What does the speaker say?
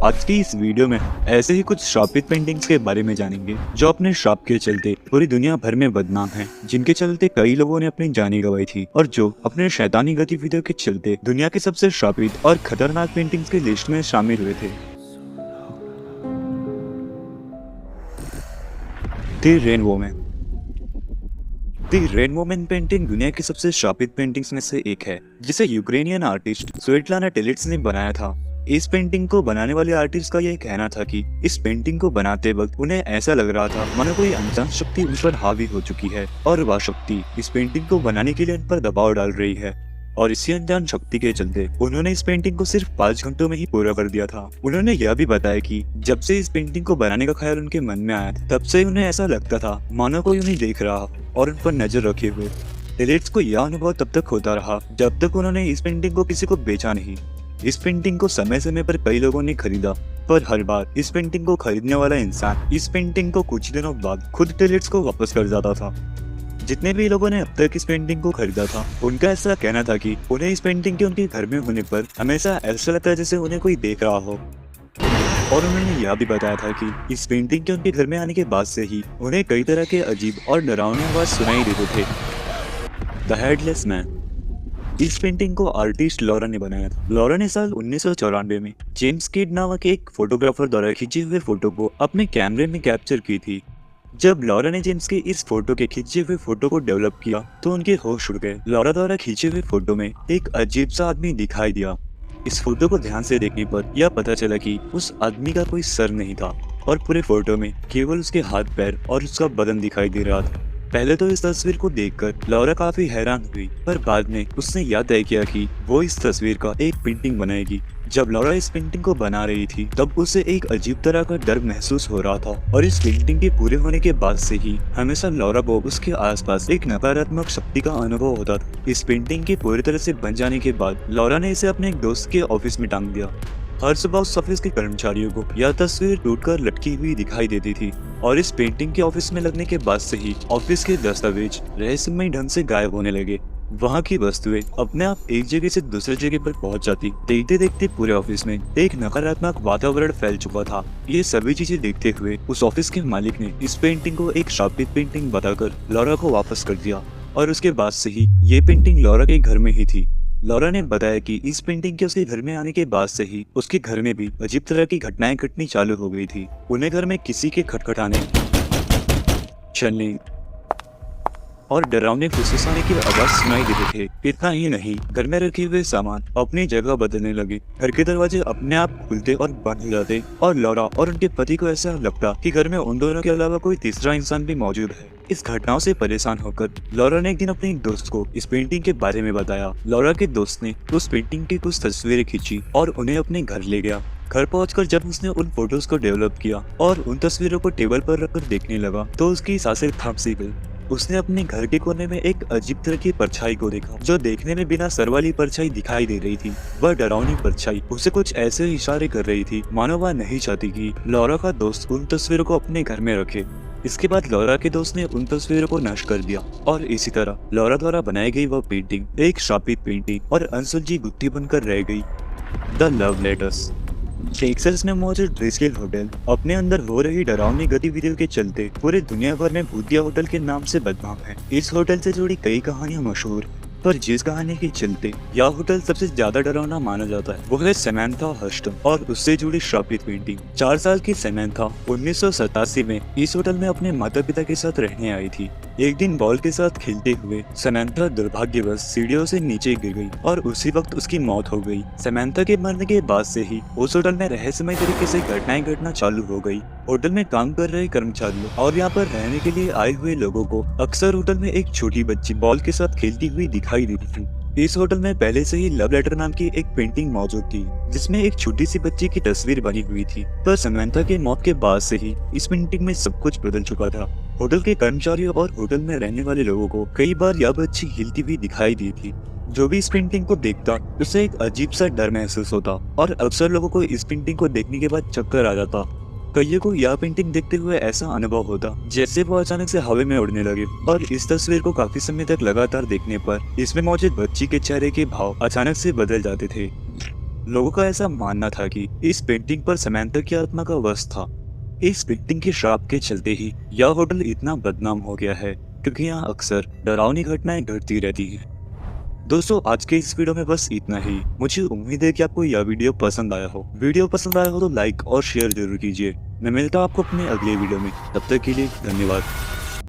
आज की इस वीडियो में ऐसे ही कुछ श्रापित पेंटिंग्स के बारे में जानेंगे जो अपने श्राप के चलते पूरी दुनिया भर में बदनाम हैं, जिनके चलते कई लोगों ने अपनी जानें गंवाई थी और जो अपने शैतानी गतिविधियों के चलते दुनिया के सबसे श्रापित और खतरनाक पेंटिंग्स की लिस्ट में शामिल हुए थे। The rainbow man. The rainbow man painting दुनिया की सबसे श्रापित पेंटिंग्स में से एक है, जिसे यूक्रेनियन आर्टिस्ट स्वेटलाना टेलिट्स ने बनाया था। इस पेंटिंग को बनाने वाले आर्टिस्ट का यह कहना था कि इस पेंटिंग को बनाते वक्त उन्हें ऐसा लग रहा था मानो कोई अनजान शक्ति उन पर हावी हो चुकी है और वह शक्ति इस पेंटिंग को बनाने के लिए उन पर दबाव डाल रही है। और इसी अनजान शक्ति के चलते उन्होंने इस पेंटिंग को सिर्फ 5 घंटों में ही पूरा कर दिया था। उन्होंने यह भी बताया कि जब से इस पेंटिंग को बनाने का ख्याल उनके मन में आया तब से उन्हें ऐसा लगता था मानो कोई उन्हें देख रहा और उन पर नजर रखे हुए। टेलिट्स को यह अनुभव तब तक होता रहा जब तक उन्होंने इस पेंटिंग को किसी को बेचा नहीं। इस पेंटिंग को समय समय पर कई लोगों ने खरीदा, पर हर बार इस पेंटिंग को खरीदने वाला इंसान इस पेंटिंग को कुछ दिनों बाद खुद टेलिट्स को वापस कर जाता था। जितने भी लोगों ने अब तक इस पेंटिंग को खरीदा था, उनका ऐसा कहना था कि उन्हें इस पेंटिंग के उनके घर में होने पर हमेशा ऐसा लगता है जैसे उन्हें कोई देख रहा हो। और उन्होंने यह भी बताया था कि इस पेंटिंग के उनके घर में आने के बाद से ही उन्हें कई तरह के अजीब और डरावनी आवाज सुनाई देते थे। The headless man. इस पेंटिंग को आर्टिस्ट लॉरा ने बनाया था। लॉरा ने साल 1994 में जेम्स किड नामक एक फोटोग्राफर द्वारा खींचे हुए फोटो को अपने कैमरे में कैप्चर की थी। जब लॉरा ने जेम्स के इस फोटो के खींचे हुए फोटो को डेवलप किया तो उनके होश उड़ गए। लॉरा द्वारा खींचे हुए फोटो में एक अजीब सा आदमी दिखाई दिया। इस फोटो को ध्यान से देखने पर यह पता चला कि उस आदमी का कोई सर नहीं था और पूरे फोटो में केवल उसके हाथ पैर और उसका बदन दिखाई दे रहा था। पहले तो इस तस्वीर को देखकर लॉरा काफी हैरान हुई, पर बाद में उसने यह तय किया कि वो इस तस्वीर का एक पेंटिंग बनाएगी। जब लॉरा इस पेंटिंग को बना रही थी तब उसे एक अजीब तरह का डर महसूस हो रहा था और इस पेंटिंग के पूरे होने के बाद से ही हमेशा लॉरा को उसके आसपास एक नकारात्मक शक्ति का अनुभव होता था। इस पेंटिंग के पूरी तरह से बन जाने के बाद लॉरा ने इसे अपने एक दोस्त के ऑफिस में टांग दिया। हर सुबह उस ऑफिस के कर्मचारियों को यह तस्वीर टूटकर लटकी हुई दिखाई देती थी और इस पेंटिंग के ऑफिस में लगने के बाद से ही ऑफिस के दस्तावेज रहस्यमय ढंग से गायब होने लगे। वहाँ की वस्तुएं अपने आप एक जगह से दूसरी जगह पर पहुँच जाती। देखते देखते पूरे ऑफिस में एक नकारात्मक वातावरण फैल चुका था। ये सभी चीजें देखते हुए उस ऑफिस के मालिक ने इस पेंटिंग को एक श्रापित पेंटिंग बताकर लॉरा को वापस कर दिया और उसके बाद से ही ये पेंटिंग लॉरा के घर में ही थी। लॉरा ने बताया कि इस पेंटिंग के उसके घर में आने के बाद से ही उसके घर में भी अजीब तरह की घटनाएं घटनी चालू हो गई थी। उन्हें घर में किसी के खटखटाने, चलने और डरावने फुसफुसाने की आवाज सुनाई देते थे। इतना ही नहीं, घर में रखे हुए सामान अपनी जगह बदलने लगे। घर के दरवाजे अपने आप खुलते और बंद हो जाते और लॉरा और उनके पति को ऐसा लगता कि घर में उन दोनों के अलावा कोई तीसरा इंसान भी मौजूद है। इस घटनाओं से परेशान होकर लॉरा ने एक दिन अपने दोस्त को इस पेंटिंग के बारे में बताया। लॉरा के दोस्त ने उस पेंटिंग की कुछ तस्वीरें खींची और उन्हें अपने घर ले गया। घर पहुंचकर जब उसने उन फोटोज को डेवलप किया और उन तस्वीरों को टेबल पर रखकर देखने लगा तो उसकी सांसें थम सी गई। उसने अपने घर के कोने में एक अजीब तरह की परछाई को देखा जो देखने में बिना सर वाली परछाई दिखाई दे रही थी। वह डरावनी परछाई उसे कुछ ऐसे इशारे कर रही थी मानो वह नहीं चाहती कि लॉरा का दोस्त उन तस्वीरों को अपने घर में रखे। इसके बाद लॉरा के दोस्त ने उन तस्वीरों को नष्ट कर दिया और इसी तरह लॉरा द्वारा बनाई गई वह पेंटिंग एक श्रापित पेंटिंग और अनसुलझी गुत्थी बनकर रह गई। The love letters. टेक्सास में मौजूद ड्रेस्केल होटल अपने अंदर हो रही डरावनी गतिविधियों के चलते पूरे दुनिया भर में भूतिया होटल के नाम से बदनाम है। इस होटल से जुड़ी कई कहानियां मशहूर, पर जिस कहानी के चलते यह होटल सबसे ज्यादा डरावना माना जाता है वो है सैमंथा हस्टन और उससे जुड़ी श्रापित पेंटिंग। 4 साल की सैमंथा 1987 में इस होटल में अपने माता पिता के साथ रहने आई थी। एक दिन बॉल के साथ खेलते हुए सैमंथा दुर्भाग्यवश सीढ़ियों से नीचे गिर गई और उसी वक्त उसकी मौत हो गई। सैमंथा के मरने के बाद से ही उस होटल में रहस्यमय तरीके से घटनाएं घटना चालू हो गई। होटल में काम कर रहे कर्मचारियों और यहाँ पर रहने के लिए आए हुए लोगों को अक्सर होटल में एक छोटी बच्ची बॉल के साथ खेलती हुई दिखाई देती थी। इस होटल में पहले से ही लव लेटर नाम की एक पेंटिंग मौजूद थी जिसमें एक छोटी सी बच्ची की तस्वीर बनी हुई थी, पर सैमंथा के मौत के बाद से ही इस पेंटिंग में सब कुछ बदल चुका था। होटल के कर्मचारियों और होटल में रहने वाले लोगों को कई बार यह बच्ची हिलती हुई दिखाई दी थी। जो भी इस पेंटिंग को देखता उसे एक अजीब सा डर महसूस होता और अक्सर लोगों को इस पेंटिंग को देखने के बाद चक्कर आ जाता। कईयों को यह पेंटिंग देखते हुए ऐसा अनुभव होता जैसे वो अचानक से हवा में उड़ने लगे और इस तस्वीर को काफी समय तक लगातार देखने पर इसमें मौजूद बच्ची के चेहरे के भाव अचानक से बदल जाते थे। लोगों का ऐसा मानना था कि इस पेंटिंग पर समंथा की आत्मा का वश था। इस पेंटिंग के श्राप के चलते ही यह होटल इतना बदनाम हो गया है, क्योंकि यहाँ अक्सर डरावनी घटनाएं घटती रहती हैं। दोस्तों, आज के इस वीडियो में बस इतना ही। मुझे उम्मीद है कि आपको यह वीडियो पसंद आया हो। वीडियो पसंद आया हो तो लाइक और शेयर जरूर कीजिए। मैं मिलता हूँ आपको अपने अगले वीडियो में। तब तक के लिए धन्यवाद।